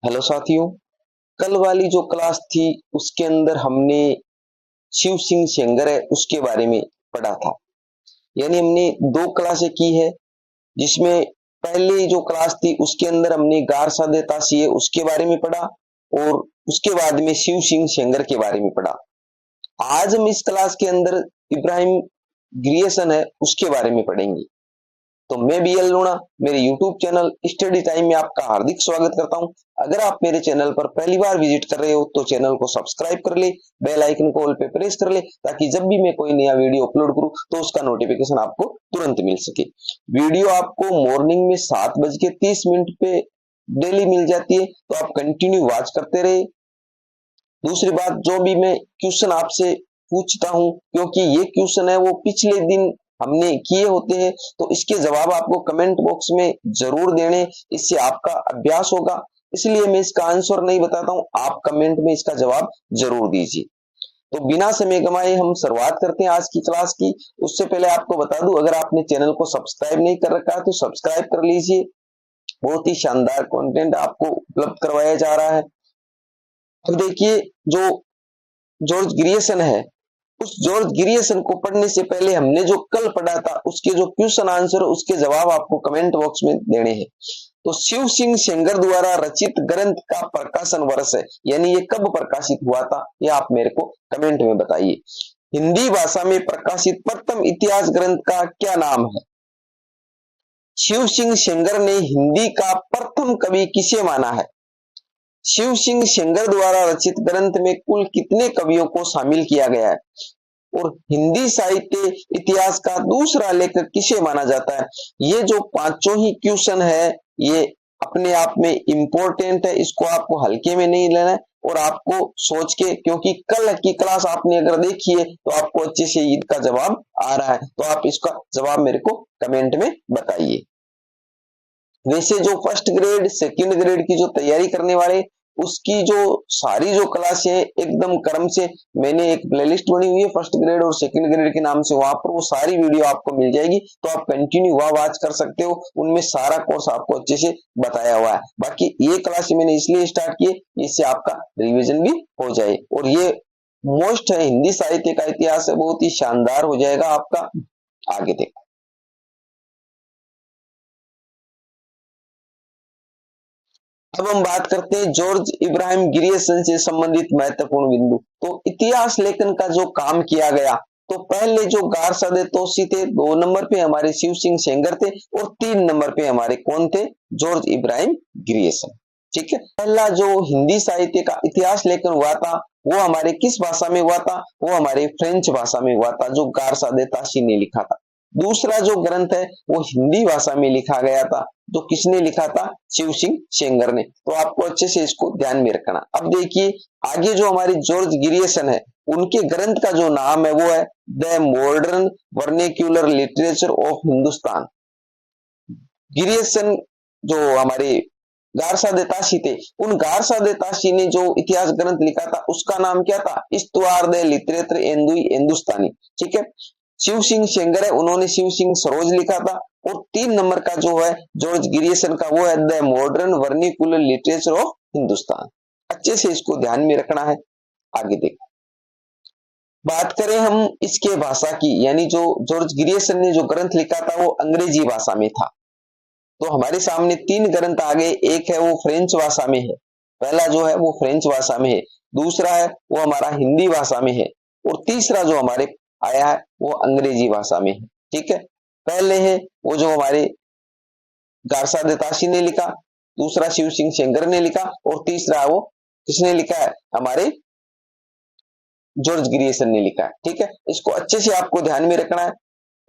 Hello साथियों, कल वाली जो क्लास थी उसके अंदर हमने शिव सिंह सेंगर है उसके बारे में पढ़ा था। यानी हमने दो क्लासें की है, जिसमें पहली जो क्लास थी उसके अंदर हमने गार सादे तासी है उसके बारे में पढ़ा और उसके बाद में शिव सिंह सेंगर के बारे में पढ़ा। आज हम इस क्लास के अंदर इब्राहिम ग्रियसन है उसके बारे में पढ़ेंगे। तो मैं बीएल लूणा मेरे यूट्यूब चैनल स्टडी टाइम में आपका हार्दिक स्वागत करता हूं। अगर आप मेरे चैनल पर पहली बार विजिट कर रहे हो तो चैनल को सब्सक्राइब कर ले, बेल आइकन को ऑल पे प्रेस कर ले, ताकि जब भी मैं कोई नया वीडियो अपलोड करूं तो उसका नोटिफिकेशन आपको तुरंत मिल सके। वीडियो आपको मॉर्निंग में 7:30 पे डेली मिल जाती है, तो आप कंटिन्यू वॉच करते रहे। दूसरी बात, जो भी मैं क्वेश्चन आपसे पूछता हूं, क्योंकि ये क्वेश्चन है वो पिछले दिन हमने किए होते हैं, तो इसके जवाब आपको कमेंट बॉक्स में जरूर देने, इससे आपका अभ्यास होगा। इसलिए मैं इसका आंसर नहीं बताता हूं, आप कमेंट में इसका जवाब जरूर दीजिए। तो बिना समय गंवाए हम शुरुआत करते हैं आज की क्लास की। उससे पहले आपको बता दूं, अगर आपने चैनल को सब्सक्राइब नहीं कर रखा है तो सब्सक्राइब कर लीजिए। बहुत ही शानदार कंटेंट आपको उपलब्ध करवाया जा रहा है। अब देखिए, जो जॉर्ज ग्रियर्सन है, उस जॉर्ज ग्रियर्सन को पढ़ने से पहले हमने जो कल पढ़ा था उसके जो क्वेश्चन आंसर उसके जवाब आपको कमेंट बॉक्स में देने हैं। तो शिव सिंह सेंगर द्वारा रचित ग्रंथ का प्रकाशन वर्ष है, यानी ये कब प्रकाशित हुआ था, ये आप मेरे को कमेंट में बताइए। हिंदी भाषा में प्रकाशित प्रथम इतिहास ग्रंथ का क्या नाम है? शिव सिंह सेंगर ने हिंदी का प्रथम कवि किसे माना है? शिव सिंह सेंगर द्वारा रचित ग्रंथ में कुल कितने कवियों को शामिल किया गया है? और हिंदी साहित्य इतिहास का दूसरा लेखक किसे माना जाता है? ये जो पांचों ही क्वेश्चन है ये अपने आप में इंपॉर्टेंट है, इसको आपको हल्के में नहीं लेना है और आपको सोच के, क्योंकि कल की क्लास आपने अगर देखी है तो आपको अच्छे से इसका जवाब आ रहा है, तो आप इसका जवाब मेरे को कमेंट में बताइए। वैसे जो फर्स्ट ग्रेड सेकंड ग्रेड की जो तैयारी करने वाले, उसकी जो सारी जो क्लास है एकदम क्रम से मैंने एक प्लेलिस्ट बनी हुई है फर्स्ट ग्रेड और सेकंड ग्रेड के नाम से, वहां पर वो सारी वीडियो आपको मिल जाएगी, तो आप कंटिन्यू वहां वॉच कर सकते हो। उनमें सारा कोर्स आपको अच्छे से बताया हुआ है। बाकी ये क्लास मैंने इसलिए स्टार्ट की, इससे आपका रिविजन भी हो जाए, और ये मोस्ट है हिंदी साहित्य का इतिहास है, बहुत ही शानदार हो जाएगा आपका। आगे देखो, अब हम बात करते हैं जॉर्ज इब्राहिम ग्रियर्सन से संबंधित महत्वपूर्ण बिंदु। तो इतिहास लेखन का जो काम किया गया, तो पहले जो गार सादे तोसी थे, 2 नंबर पे हमारे शिव सिंह सेंगर थे और 3 नंबर पे हमारे कौन थे? George Ibrahim Grierson. ठीक है, पहला जो हिंदी साहित्य का इतिहास लेखन हुआ था वो हमारे किस भाषा में हुआ था? वो हमारे फ्रेंच भाषा में हुआ था, जो गार सादे ताशी ने लिखा था। दूसरा जो ग्रंथ है वो हिंदी भाषा में लिखा गया था, तो किसने लिखा था? शिव सिंह सेंगर ने। तो आपको अच्छे से इसको ध्यान में रखना। अब देखिए, आगे जो हमारी जॉर्ज ग्रियर्सन है, उनके ग्रंथ का जो नाम है वो है the modern vernacular literature of Hindustan. Grierson जो हमारे गारसा देताशी थे, उन गारसा देताशी ने जो इतिहास ग्रंथ लिखा था उसका नाम क्या था? इस्तवार द लिटरेचर एंदुई हिंदुस्तानी। ठीक है, शिव सिंह सेंगर है, उन्होंने शिव सिंह सरोज लिखा था। और 3 नंबर का जो है जॉर्ज ग्रियर्सन का, वो है the modern vernacular literature of Hindustan. अच्छे से इसको ध्यान में रखना है। आगे देखो, बात करें हम इसके भाषा की, यानी जो जॉर्ज ग्रियर्सन ने जो ग्रंथ लिखा था वो अंग्रेजी भाषा में था। तो हमारे सामने 3 ग्रंथ आ गए। एक है वो फ्रेंच भाषा में है, पहला जो है वो फ्रेंच भाषा में है, दूसरा है वो हमारा हिंदी भाषा में है, और तीसरा जो हमारे आया है वो अंग्रेजी भाषा में है। ठीक है, पहले है वो जो हमारे गारसा देताशी ने लिखा, दूसरा शिव सिंह सेंगर ने लिखा, और तीसरा वो किसने लिखा है? हमारे जॉर्ज ग्रियर्सन ने लिखा है। ठीक है, इसको अच्छे से आपको ध्यान में रखना है।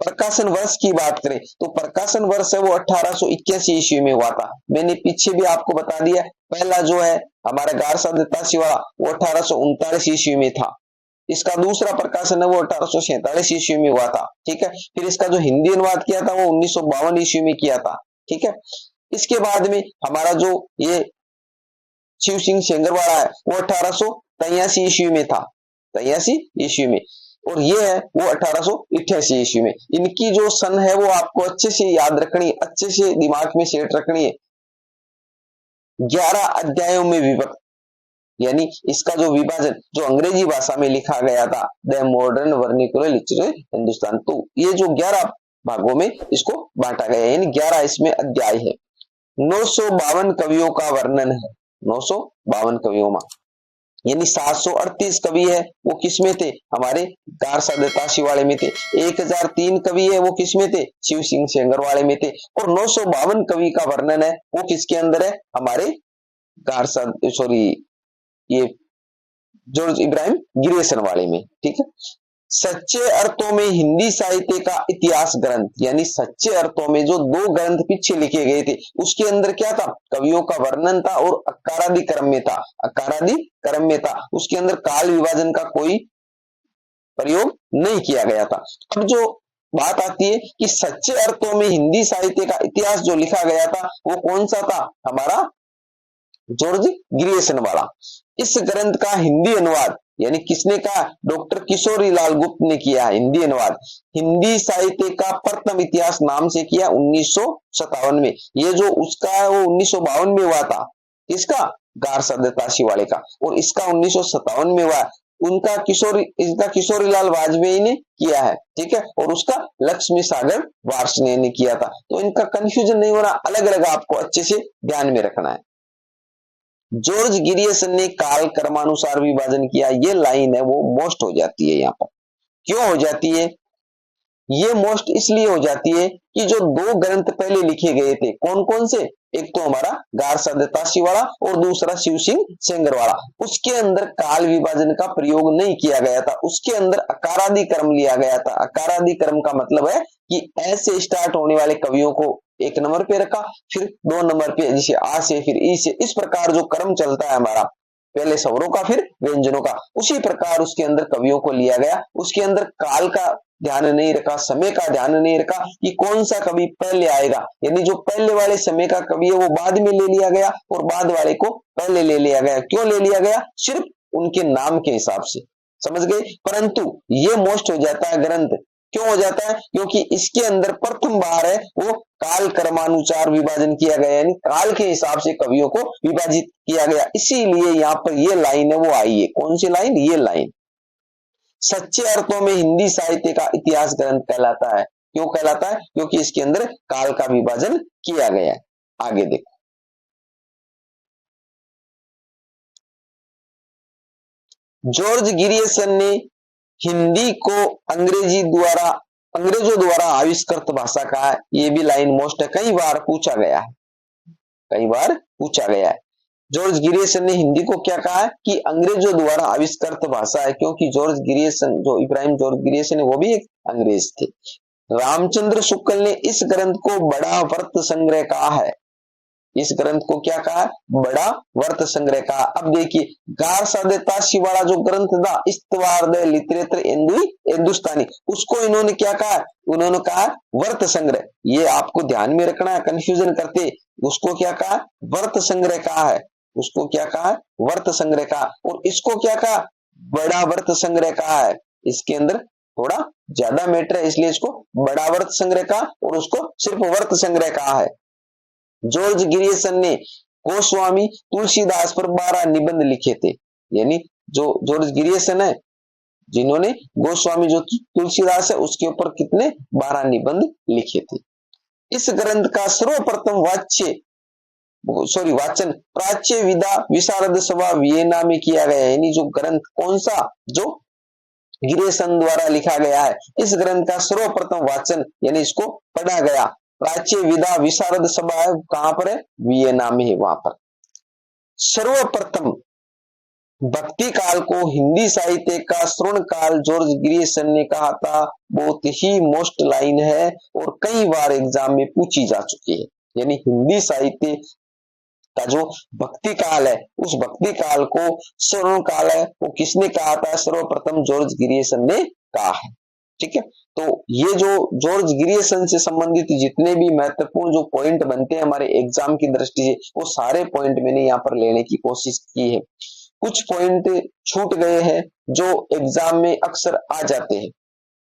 प्रकाशन वर्ष की बात करें तो प्रकाशन वर्ष है वो 1881 ईस्वी में हुआ था। मैंने पीछे भी आपको बता दिया, पहला जो है हमारा गारसा देताशी वाला वो 1839 ईस्वी में था। इसका दूसरा प्रकाशन है वो 1847 ईस्वी में हुआ था। ठीक है, फिर इसका जो हिंदी अनुवाद किया था वो 1952 ईस्वी में किया था। ठीक है, इसके बाद में हमारा जो ये शिव सिंह सेंगर वाला है वो 1883 ईस्वी में था, 83 ईस्वी में, और ये है वो 1888 ईस्वी में। इनकी जो सन है वो आपको अच्छे से याद रखनी है, अच्छे से दिमाग में सेट रखनी है। 11 अध्यायों में विभक्त, यानी इसका जो विभाजन जो अंग्रेजी भाषा में लिखा गया था, the modern vernacular literature Hindustan, तो ये जो 11 भागों में इसको बांटा गया है, यानी 11 इसमें अध्याय है। 952 कवियों का वर्णन है, 952 कवियों में, यानी 738 कवि है वो किसमें थे, हमारे गारसा दत्तासी वाले में थे। 1003 कवि है वो किसमें थे, शिव सिंह सेंगर वाले में थे। और 952 कवि का वर्णन है वो किसके अंदर है, हमारे गारसा सॉरी ये जॉर्ज इब्राहिम गिरेसन वाले में, ठीक है। सच्चे अर्थों में हिंदी साहित्य का इतिहास ग्रंथ, यानी सच्चे अर्थों में जो 2 ग्रंथ पीछे लिखे गए थे उसके अंदर क्या था, कवियों का वर्णन था और अकारादि क्रम में था, अकारादि क्रम में था, उसके अंदर काल विभाजन का कोई प्रयोग नहीं किया गया था। अब जो बात आती है कि सच्चे अर्थों में हिंदी साहित्य का इतिहास जो लिखा गया था वो कौन सा था, हमारा जॉर्ज ग्रियर्सन वाला। इस ग्रंथ का हिंदी अनुवाद यानी किसने कहा, डॉक्टर किशोरी लाल गुप्त ने किया हिंदी अनुवाद। हिंदी साहित्य का प्रथम इतिहास नाम से किया 1957 में। ये जो उसका है वो 1952 में हुआ था, इसका गारसा दत्तासी वाले का, और इसका 1957 में हुआ। इसका किशोरी लाल वाजपेयी ने किया है, ठीक है, और उसका लक्ष्मी सागर वार्ष्णेय ने किया था। तो इनका कंफ्यूजन नहीं होना, अलग अलग आपको अच्छे से ध्यान में रखना है। जॉर्ज गिरियसन ने काल क्रमानुसार विभाजन किया, ये लाइन है वो मोस्ट हो जाती है यहाँ पर। क्यों हो जाती है, ये मोस्ट इसलिए हो जाती है कि जो 2 ग्रंथ पहले लिखे गए थे, कौन कौन से, एक तो हमारा गारसा दत्तासी वाला और दूसरा शिव सिंह सेंगर वाला, उसके अंदर काल विभाजन का प्रयोग नहीं किया गया था, उसके अंदर अकारादि क्रम लिया गया था। अकारादि क्रम का मतलब है कि ऐसे स्टार्ट होने वाले कवियों को 1 नंबर पे रखा, फिर 2 नंबर पे जैसे आ से, फिर ई से, इस प्रकार जो क्रम चलता है हमारा, पहले स्वरों का फिर व्यंजनों का, उसी प्रकार उसके अंदर कवियों को लिया गया। उसके अंदर काल का ध्यान नहीं रखा, समय का ध्यान नहीं रखा कि कौन सा कवि पहले आएगा, यानी जो पहले वाले समय का कवि है वो बाद में ले लिया गया और बाद वाले को पहले ले लिया गया। क्यों ले लिया गया, सिर्फ उनके नाम के हिसाब से, समझ गए। परंतु ये मोस्ट हो जाता है ग्रंथ, क्यों हो जाता है, क्योंकि इसके अंदर प्रथम बार है वो काल क्रमानुसार विभाजन किया गया, यानी काल के हिसाब से कवियों को विभाजित किया गया, इसीलिए यहाँ पर ये लाइन है वो आई है। कौन सी लाइन, ये लाइन। सच्चे अर्थों में हिंदी साहित्य का इतिहास ग्रंथ कहलाता है, क्यों कहलाता है, क्योंकि इसके अंदर काल का विभाजन किया गया है। आगे देखो, जॉर्ज गिरियसन ने हिंदी को अंग्रेजों द्वारा आविष्कृत भाषा कहा है, ये भी लाइन मोस्ट है, कई बार पूछा गया है, कई बार पूछा गया है। जॉर्ज गिरियसन ने हिंदी को क्या कहा है कि अंग्रेजों द्वारा आविष्कृत भाषा है, क्योंकि जॉर्ज गिरियसन जो इब्राहिम जॉर्ज गिरियसन है वो भी एक अंग्रेज थे। रामचंद्र शुक्ल ने इस ग्रंथ को बड़ा वर्त संग्रह कहा है, इस ग्रंथ को क्या कहा, बड़ा वर्त संग्रह कहा। अब देखिए गारसा दत्तासी वाला जो ग्रंथ था इस्तवार द लिटरेचर हिंदुस्तानी, उसको इन्होंने क्या कहा, उन्होंने कहा वर्त संग्रह। ये आपको ध्यान में रखना है, कंफ्यूजन करते, उसको क्या कहा, वर्त संग्रह कहा है, उसको क्या कहा, वर्त संग्रह कहा, और इसको क्या कहा, बड़ा वर्त संग्रह कहा है। इसके अंदर थोड़ा ज्यादा मैटर है, इसलिए इसको बड़ा वर्त संग्रह कहा और उसको सिर्फ वर्त संग्रह कहा है। जॉर्ज गिरियसन ने गोस्वामी तुलसीदास पर 12 निबंध लिखे थे, यानी जो जॉर्ज गिरियसन है जिन्होंने गोस्वामी जो तुलसीदास है उसके ऊपर कितने 12 निबंध लिखे थे। इस ग्रंथ का सर्वप्रथम वाचन प्राच्य विदा विशारद सभा वियना में किया गया, यानी जो ग्रंथ कौन सा, जो गिरियसन द्वारा लिखा गया है, इस ग्रंथ का सर्वप्रथम वाचन यानी इसको पढ़ा गया प्राच्य विदा विशारद सभा है, कहां पर है, वियना में है, वहां पर। सर्वप्रथम भक्ति काल को हिंदी साहित्य का स्वर्ण काल जॉर्ज गिरियसन ने कहा था, बहुत ही मोस्ट लाइन है और कई बार एग्जाम में पूछी जा चुकी है। यानी हिंदी साहित्य का जो भक्ति काल है उस भक्ति काल को स्वर्ण काल है, वो किसने कहा था, सर्वप्रथम जॉर्ज गिरियसन ने कहा है, ठीक है। तो ये जो जॉर्ज गिरियसन से संबंधित जितने भी महत्वपूर्ण जो पॉइंट बनते हैं हमारे एग्जाम की दृष्टि से, वो सारे पॉइंट मैंने यहाँ पर लेने की कोशिश की है। कुछ पॉइंट छूट गए हैं जो एग्जाम में अक्सर आ जाते हैं,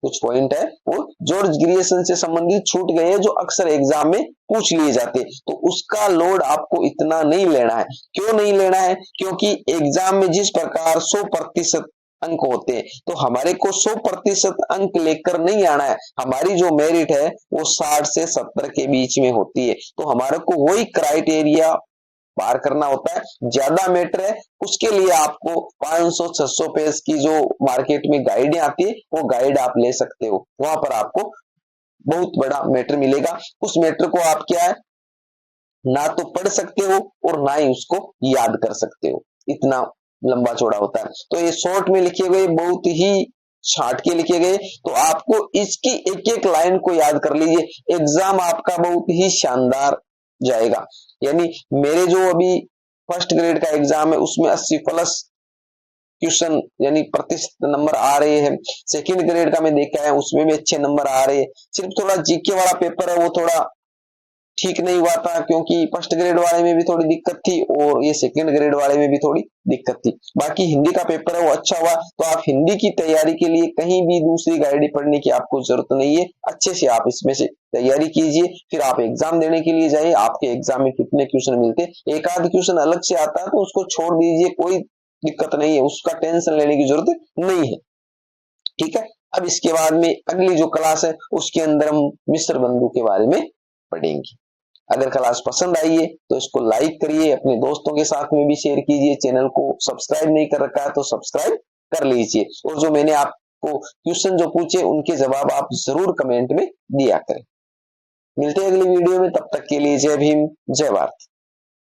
कुछ पॉइंट है वो जॉर्ज ग्रियर्सन से संबंधित छूट गए हैं जो अक्सर एग्जाम में पूछ लिए जाते, तो उसका लोड आपको इतना नहीं लेना है। क्यों नहीं लेना है? क्योंकि एग्जाम में जिस प्रकार 100% अंक होते हैं, तो हमारे को 100% अंक लेकर नहीं आना है। हमारी जो मेरिट है वो 60 से 70 के बीच में होती है, तो हमारे को वही क्राइटेरिया पार करना होता है। ज्यादा मैटर है उसके लिए आपको 500-600 पेज की जो मार्केट में गाइडें आती है वो गाइड आप ले सकते हो, वहां पर आपको बहुत बड़ा मैटर मिलेगा। उस मैटर को आप क्या है ना तो पढ़ सकते हो और ना ही उसको याद कर सकते हो, इतना लंबा चौड़ा होता है। तो ये शॉर्ट में लिखे गए, बहुत ही छाट के लिखे गए, तो आपको इसकी एक एक लाइन को याद कर लीजिए, एग्जाम आपका बहुत ही शानदार जाएगा। यानी मेरे जो अभी फर्स्ट ग्रेड का एग्जाम है उसमें 80+ क्वेश्चन यानी प्रतिशत नंबर आ रहे हैं। सेकंड ग्रेड का मैं देखा है उसमें भी अच्छे नंबर आ रहे हैं। सिर्फ थोड़ा जीके वाला पेपर है वो थोड़ा ठीक नहीं हुआ था, क्योंकि फर्स्ट ग्रेड वाले में भी थोड़ी दिक्कत थी और ये सेकंड ग्रेड वाले में भी थोड़ी दिक्कत थी। बाकी हिंदी का पेपर है वो अच्छा हुआ। तो आप हिंदी की तैयारी के लिए कहीं भी दूसरी गाइड पढ़ने की आपको जरूरत नहीं है, अच्छे से आप इसमें से तैयारी कीजिए, फिर आप एग्जाम देने के लिए जाइए। आपके एग्जाम में कितने क्वेश्चन मिलते, एक आध क्वेश्चन अलग से आता है तो उसको छोड़ दीजिए, कोई दिक्कत नहीं है, उसका टेंशन लेने की जरूरत नहीं है। ठीक है, अब इसके बाद में अगली जो क्लास है उसके अंदर हम मिश्र बंधु के बारे में पढ़ेंगे। अगर क्लास पसंद आई है तो इसको लाइक करिए, अपने दोस्तों के साथ में भी शेयर कीजिए, चैनल को सब्सक्राइब नहीं कर रखा है तो सब्सक्राइब कर लीजिए, और जो मैंने आपको क्वेश्चन जो पूछे उनके जवाब आप जरूर कमेंट में दिया करें। मिलते हैं अगली वीडियो में, तब तक के लिए जय भीम जय भारत।